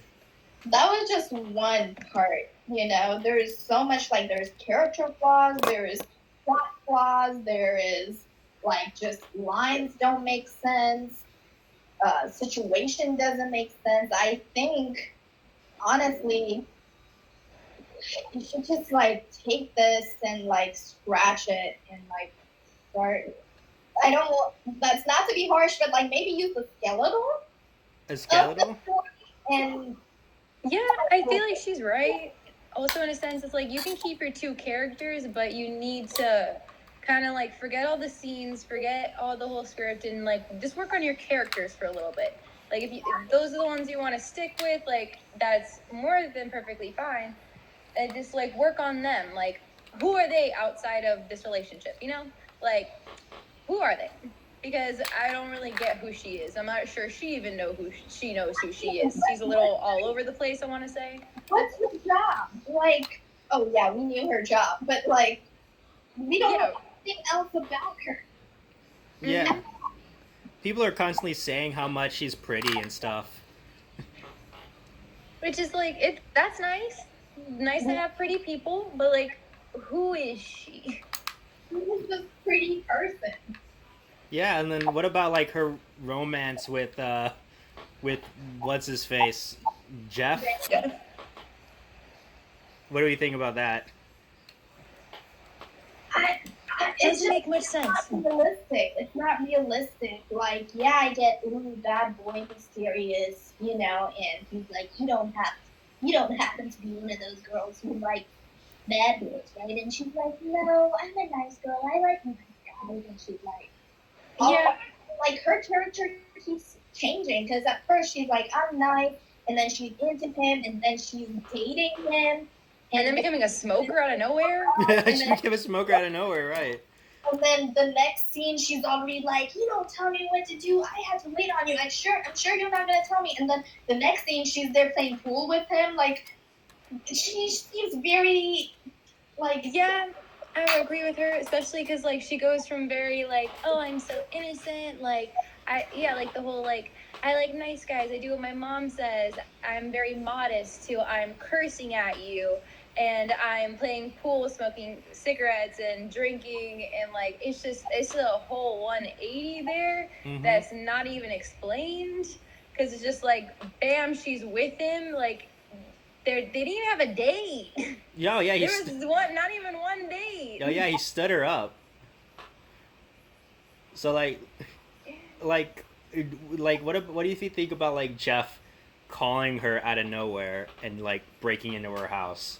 That was just one part, There is so much, there's character flaws, there is plot flaws, there is, just lines don't make sense, situation doesn't make sense. I think, honestly, you should just, take this and, scratch it and, start... that's not to be harsh, but, maybe use the skeletal? A skeletal? And... Yeah, I feel like she's right. Also, in a sense, it's you can keep your 2 characters, but you need to kind of forget all the scenes, forget all the whole script, and just work on your characters for a little bit. If those are the ones you want to stick with, that's more than perfectly fine. And just work on them. Who are they outside of this relationship? Who are they? Because I don't really get who she is. I'm not sure she even knows who she is. She's a little all over the place, I want to say. What's her job? Oh yeah, we knew her job, but we don't know anything else about her. Yeah. People are constantly saying how much she's pretty and stuff. Which is that's nice. Nice to have pretty people, but who is she? Who's this pretty person? Yeah, and then what about her romance with what's his face? Jeff? What do you think about that? It's Doesn't make much just sense. not realistic. It's not realistic. Like, yeah, I get bad boy mysterious, and he's like, you don't happen to be one of those girls who like bad boys, right? And she's like, no, I'm a nice girl. I like nice guys. And she's like, Yeah. like her character keeps changing because at first she's like, I'm nice, and then she's into him, and then she's dating him, And then becoming a smoker out of nowhere. She became a smoker out of nowhere, right? And then the next scene, she's already like, "You don't tell me what to do. I have to wait on you. I'm sure you're not gonna tell me." And then the next scene, she's there playing pool with him. Like, she seems very, like, Yeah, I would agree with her, especially because like she goes from very like, oh, I'm so innocent, like like the whole like I like nice guys, I do what my mom says, I'm very modest, to I'm cursing at you, and I'm playing pool, smoking cigarettes, and drinking, and like it's a whole 180 there that's not even explained, because it's just like, bam, she's with him, like. They didn't even have a date. Yo, yeah, There was not even one date. Yo, yeah, he stood her up. So like, what do you think about like Jeff calling her out of nowhere and like breaking into her house?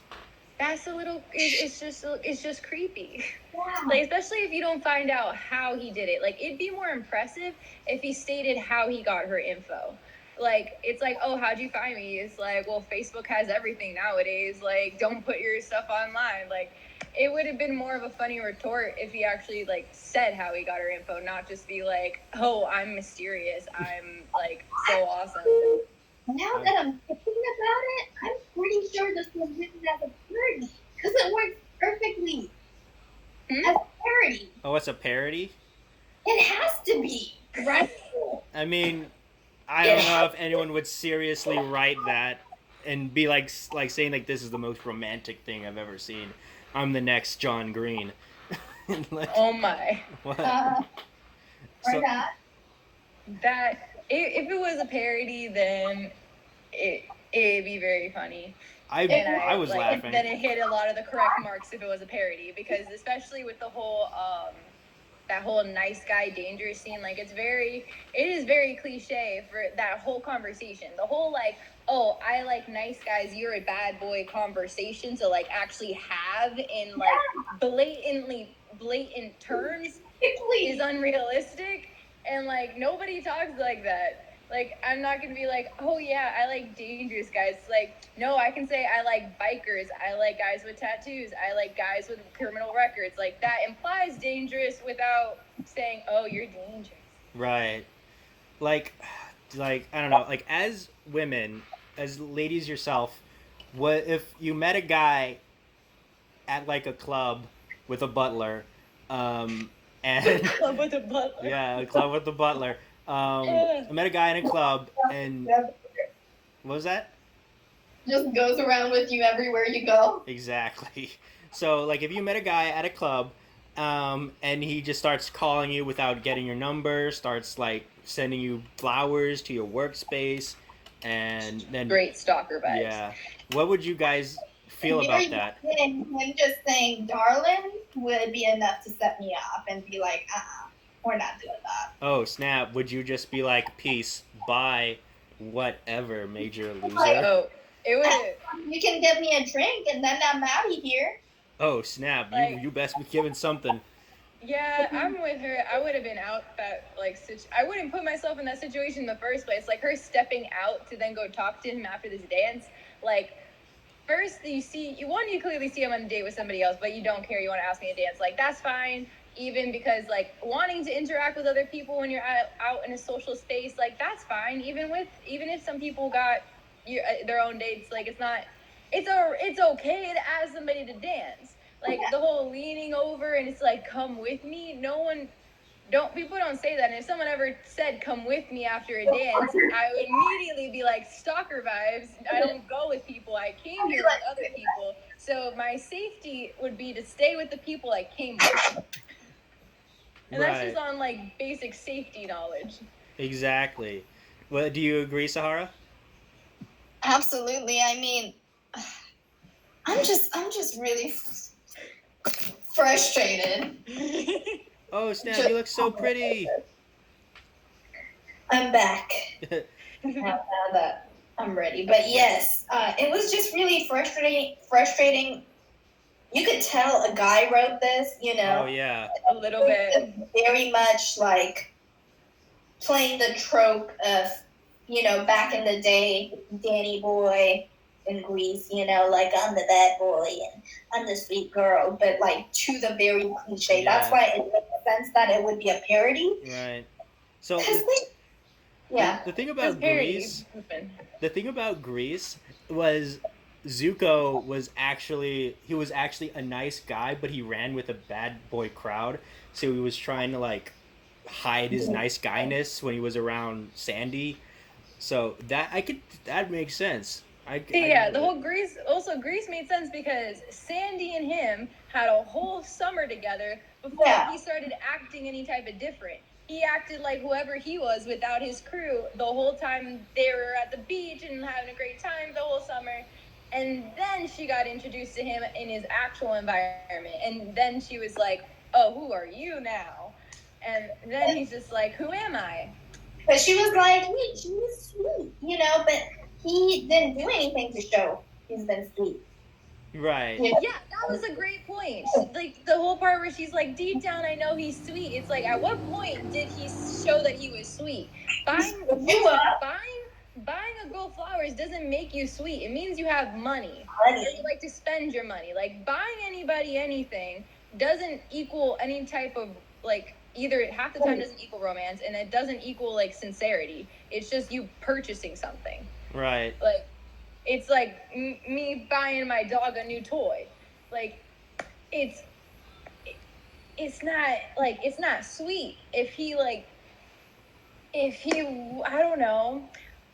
That's a little. It's just creepy. yeah. Like, especially if you don't find out how he did it. Like, it'd be more impressive if he stated how he got her info. Like, it's like, oh, how'd you find me? It's like, well, Facebook has everything nowadays. Like, don't put your stuff online. Like, it would have been more of a funny retort if he actually like said how he got her info, not just be like, oh, I'm mysterious, I'm like so awesome. Now that I'm thinking about it, I'm pretty sure this was written as a parody because it works perfectly as a parody. Oh, it's a parody? It has to be, right? I mean, I don't know if anyone would seriously write that and be like saying like this is the most romantic thing I've ever seen. I'm the next John Green. Like, oh my. What? Or So- not. That if it was a parody, then it'd be very funny. I was like, laughing. Then it hit a lot of the correct marks if it was a parody, because especially with the whole that whole nice guy dangerous scene, like it is very cliche for that whole conversation. The whole like, oh, I like nice guys, you're a bad boy conversation to like actually have in like blatant terms is unrealistic, and like nobody talks like that. Like, I'm not gonna be like, oh yeah, I like dangerous guys. It's like, no, I can say I like bikers, I like guys with tattoos, I like guys with criminal records. Like, that implies dangerous without saying, oh, you're dangerous. Right. Like I don't know, like as women, as ladies yourself, what if you met a guy at like a club with a butler, and Club with a butler. yeah, a club with the butler. I met a guy in a club, and what was that? Just goes around with you everywhere you go. Exactly. So, like, if you met a guy at a club, and he just starts calling you without getting your number, starts like sending you flowers to your workspace, and then Great stalker vibes. yeah, what would you guys feel about that? And him just saying "darling" would be enough to set me off and be like, we're not doing that. Oh snap! Would you just be like, peace, bye, whatever, major loser? Oh, it would. You can get me a drink and then I'm out of here. Oh snap! Like- you best be giving something. Yeah, I'm with her. I would have been out that like I wouldn't put myself in that situation in the first place. Like, her stepping out to then go talk to him after this dance. Like, first you clearly see him on a date with somebody else, but you don't care. You want to ask me to dance. Like, that's fine. Even because like wanting to interact with other people when you're out in a social space, like that's fine. Even if some people got their own dates, like it's okay to ask somebody to dance. Like, the whole leaning over and it's like, come with me. People don't say that. And if someone ever said come with me after a dance, I would immediately be like, stalker vibes. I don't go with people. I came here with other people. So my safety would be to stay with the people I came with. And that's just on like basic safety knowledge. Exactly. Well, do you agree, Sahara? Absolutely. I mean, I'm just really frustrated. Oh snap! You look so pretty. I'm back now that I'm ready. But yes, it was just really frustrating. You could tell a guy wrote this, you know. Oh yeah. A little bit. Very much like playing the trope of, you know, back in the day, Danny boy in Greece, you know, like I'm the bad boy and I'm the sweet girl, but like to the very cliche. Yeah. That's why it makes sense that it would be a parody. Right. So Yeah. the thing It's about parody. Greece, the thing about Greece was Zuko was actually a nice guy, but he ran with a bad boy crowd, so he was trying to like hide his nice guyness when he was around Sandy. So that makes sense. Yeah, get the it. whole Greece made sense because Sandy and him had a whole summer together before he started acting any type of different. He acted like whoever he was without his crew the whole time they were at the beach and having a great time the whole summer. And then she got introduced to him in his actual environment. And then she was like, oh, who are you now? And then he's just like, who am I? But she was like, she was sweet, you know, but he didn't do anything to show he's been sweet. Right. You know? Yeah, that was a great point. Like the whole part where she's like, deep down, I know he's sweet. It's like, at what point did he show that he was sweet? Buying a girl flowers doesn't make you sweet. It means you have money. Or you like to spend your money. Like buying anybody anything doesn't equal any type of like either half the time doesn't equal romance and it doesn't equal like sincerity. It's just you purchasing something. Right. Like it's like me buying my dog a new toy. Like it's not sweet if he I don't know,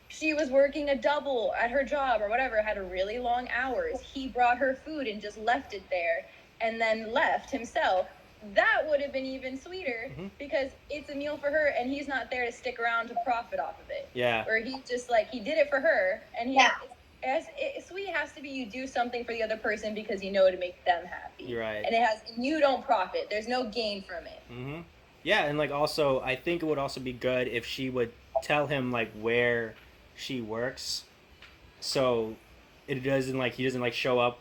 she was working a double at her job or whatever, had a really long hours. He brought her food and just left it there and then left himself. That would have been even sweeter because it's a meal for her and he's not there to stick around to profit off of it. Yeah. Or he just he did it for her and sweet has to be you do something for the other person because you know it'll make them happy. You're right. And you don't profit. There's no gain from it. Mm-hmm. Yeah, and like also, I think it would also be good if she would tell him like where she works, so it doesn't he doesn't show up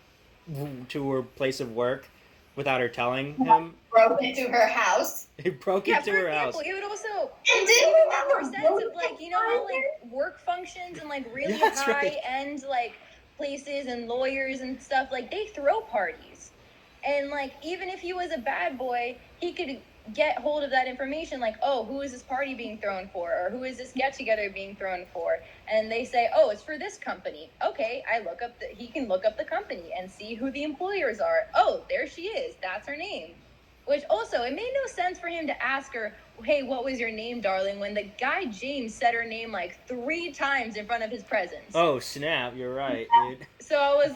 to her place of work without her telling him. Broke into her house. He broke into her house. It would also Didn't make more sense of you know how work functions and really high end places and lawyers and stuff they throw parties, and even if he was a bad boy, he could get hold of that information oh, who is this party being thrown for, or who is this get together being thrown for, and they say, oh, it's for this company. Okay, he can look up the company and see who the employers are. Oh, there she is, that's her name. Which also, it made no sense for him to ask her, hey, what was your name, darling, when the guy James said her name 3 times in front of his presence. Oh, snap, you're right, dude. So I was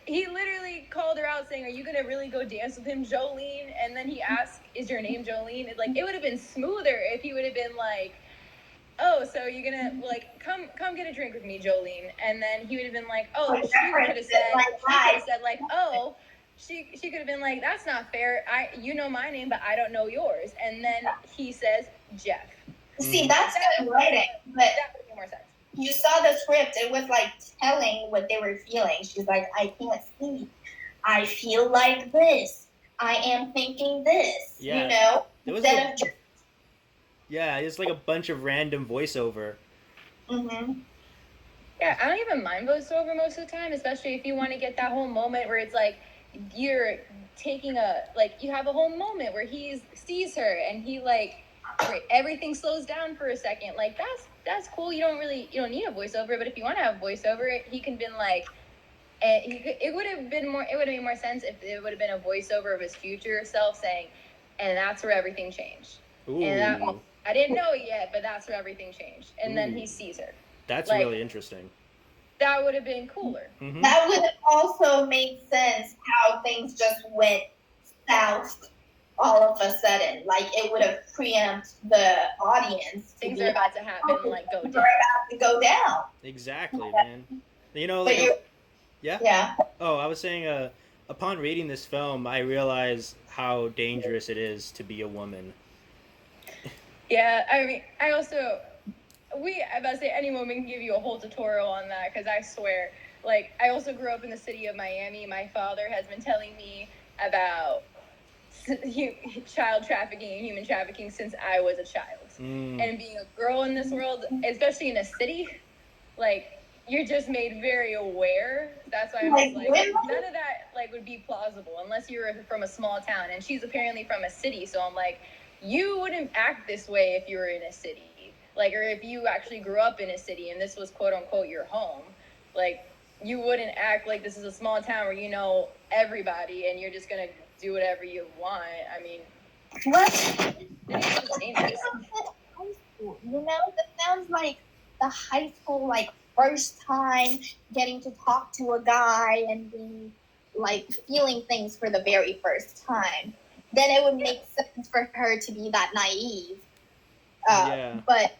he literally called her out saying, are you going to really go dance with him, Jolene? And then he asked, is your name Jolene? It would have been smoother if he would have been oh, so you're going to, come get a drink with me, Jolene. And then he would have been oh, she could have said, oh, she could have been that's not fair. You know my name, but I don't know yours. And then he says, Jeff. See, that's good writing, but that would make more sense. You saw the script. It was telling what they were feeling. She's like, I can't sleep. I feel like this. I am thinking this. Yeah. You know? Yeah, it's a bunch of random voiceover. Mm-hmm. Yeah, I don't even mind voiceover most of the time, especially if you want to get that whole moment where it's you're taking you have a whole moment where he sees her and he everything slows down for a second. That's cool. You don't need a voiceover, but if you want to have voiceover, he can been it would have made more sense if it would have been a voiceover of his future self saying, and that's where everything changed. Ooh. And I didn't know it yet, but that's where everything changed. And then he sees her. That's really interesting. That would have been cooler. Mm-hmm. That would have also made sense how things just went south all of a sudden. It would have preempted the audience. Things are about to happen, go down. They're about to go down. Exactly, man. You know, Yeah. Oh, I was saying, upon reading this film, I realized how dangerous it is to be a woman. Yeah, I mean, I also I about to say any woman can give you a whole tutorial on that because I swear, like, I also grew up in the city of Miami. My father has been telling me about child trafficking and human trafficking since I was a child. Mm. And being a girl in this world, especially in a city, like you're just made very aware. That's why I'm just like none of that like would be plausible unless you were from a small town. And she's apparently from a city, so I'm like, you wouldn't act this way if you were in a city, like, or if you actually grew up in a city and this was quote unquote your home, like you wouldn't act like this is a small town where you know everybody and you're just gonna do whatever you want. I mean, What? it's dangerous. High school, you know, that sounds like the high school, like, first time getting to talk to a guy and be like feeling things for the very first time. Then it would make sense for her to be that naive. Yeah. But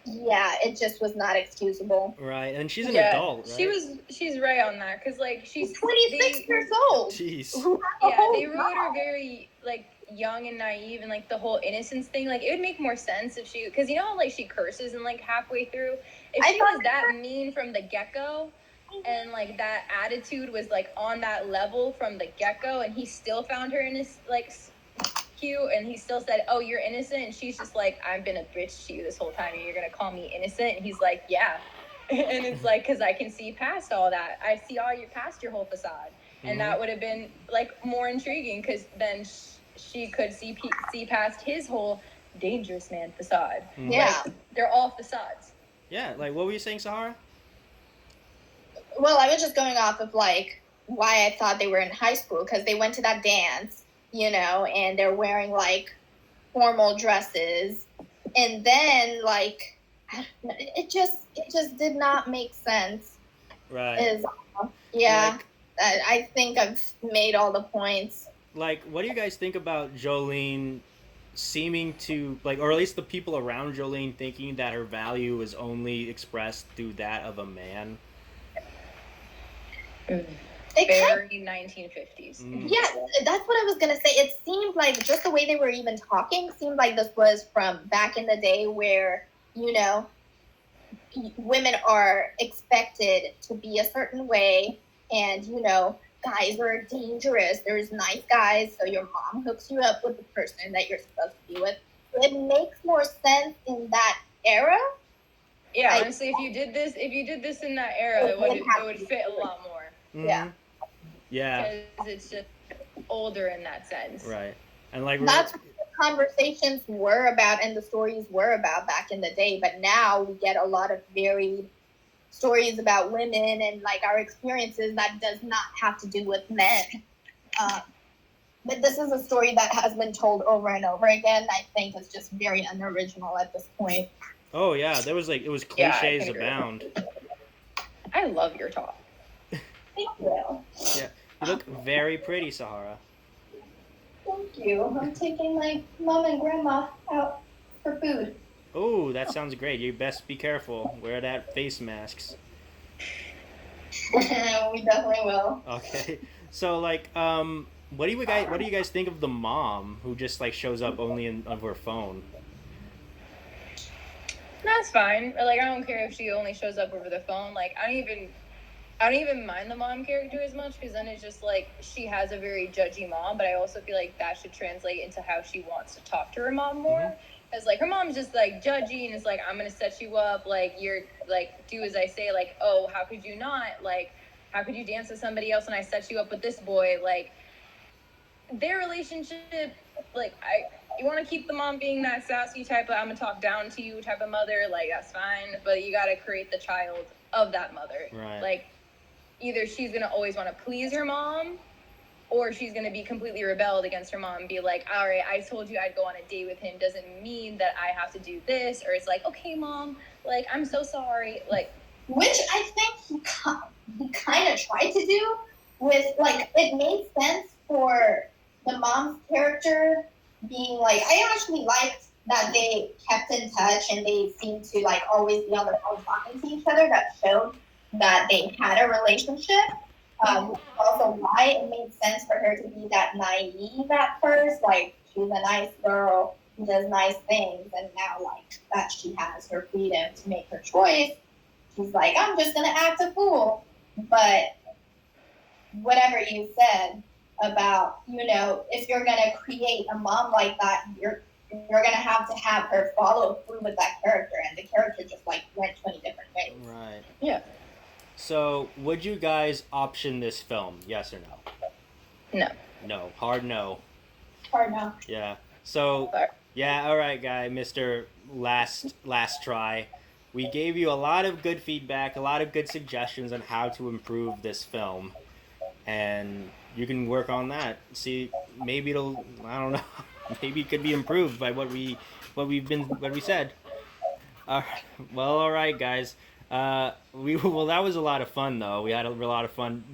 yeah, it just was not excusable. Right, and she's an adult, right? She's right on that because like she's 26 years old. Jeez. Yeah, they wrote her very like young and naive and like the whole innocence thing. Like it would make more sense if she, because you know how like she curses and like halfway through, if she was that mean from the get-go and like that attitude was like on that level from the get-go and he still found her in his like cute and he still said, oh, you're innocent, and she's just like, I've been a bitch to you this whole time and you're gonna call me innocent, and he's like, yeah. And it's like, because I can see past all that, I see all your past your whole facade. And that would have been like more intriguing because then she could see past his whole dangerous man facade. Yeah. Like, they're all facades. Yeah, like what were you saying, Sahara? Well, I was just going off of like why I thought they were in high school because they went to that dance, you know, and they're wearing like formal dresses, and then like it just did not make sense. Right. Yeah, like, I think I've made all the points. Like, what do you guys think about Jolene seeming to, like, or at least the people around Jolene thinking that her value is only expressed through that of a man? Very 1950s. Yeah, that's what I was gonna say. It seemed like just the way they were even talking seemed like this was from back in the day where, you know, women are expected to be a certain way, and you know, guys are dangerous. There's nice guys, so your mom hooks you up with the person that you're supposed to be with. It makes more sense in that era. Yeah, honestly, if you did this in that era, it would fit a lot more. Mm-hmm. Yeah. Yeah. Because it's just older in that sense. Right. And like that's what the conversations were about and the stories were about back in the day. But now we get a lot of varied stories about women and like our experiences that does not have to do with men. But this is a story that has been told over and over again. I think it's just very unoriginal at this point. Oh yeah, there was like, it was cliches abound. I love your talk. Thank you. Yeah, you look very pretty, Sahara. Thank you. I'm taking my mom and grandma out for food. Oh, that sounds great. You best be careful. Wear that face masks. We definitely will. Okay. So like, what do you guys think of the mom who just like shows up only on her phone? That's fine. Like, I don't care if she only shows up over the phone. Like, I don't even mind the mom character as much because then it's just like she has a very judgy mom, but I also feel like that should translate into how she wants to talk to her mom more. Because like her mom's just like judgy and it's like, I'm gonna set you up, like you're like, do as I say, like, oh, how could you not, like, how could you dance with somebody else when I set you up with this boy? Like their relationship, like you want to keep the mom being that sassy type of I'm gonna talk down to you type of mother, like that's fine, but you gotta create the child of that mother. Right. Like either she's gonna always want to please her mom, or she's gonna be completely rebelled against her mom and be like, all right, I told you I'd go on a date with him, doesn't mean that I have to do this. Or it's like, okay, mom, like I'm so sorry, like. Which I think he kind of tried to do with, like, it made sense for the mom's character being like, I actually liked that they kept in touch and they seemed to like always be on the phone talking to each other. That showed that they had a relationship. Also, why it made sense for her to be that naive at first. Like, she's a nice girl who does nice things, and now, like, that she has her freedom to make her choice, she's like, I'm just gonna act a fool. But whatever you said about, if you're gonna create a mom like that, you're gonna have her follow through with that character, and the character just like went 20 different ways. Right. Yeah. So, would you guys option this film? Yes or no? No. No. Hard no. Or no. Yeah. So, Sorry. yeah, all right, guy, Mr. Last Try. We gave you a lot of good feedback, a lot of good suggestions on how to improve this film. And you can work on that. See, maybe it'll, I don't know, maybe it could be improved by what we said. Well, all right, guys. That was a lot of fun though. We had a lot of fun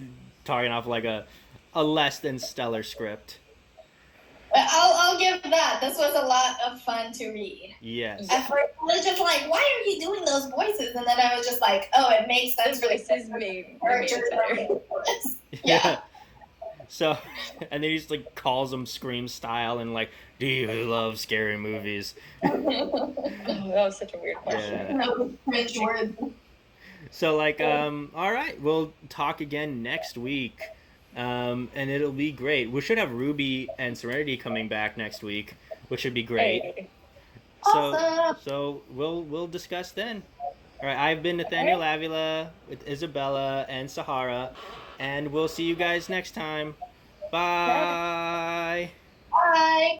talking off like a less than stellar script. I'll give that. This was a lot of fun to read. Yes. At first, I was just like, why are you doing those voices? And then I was just like, oh, it makes sense. Those voices made it better. Yeah. So, and then he just like calls them Scream style and like, do you love scary movies? Oh, that was such a weird question. Yeah. So like, all right, we'll talk again next week. And it'll be great. We should have Ruby and Serenity coming back next week, which should be great. Hey. So we'll discuss then. All right, I've been Nathaniel Avila with Isabella and Sahara, and we'll see you guys next time. Bye. Bye.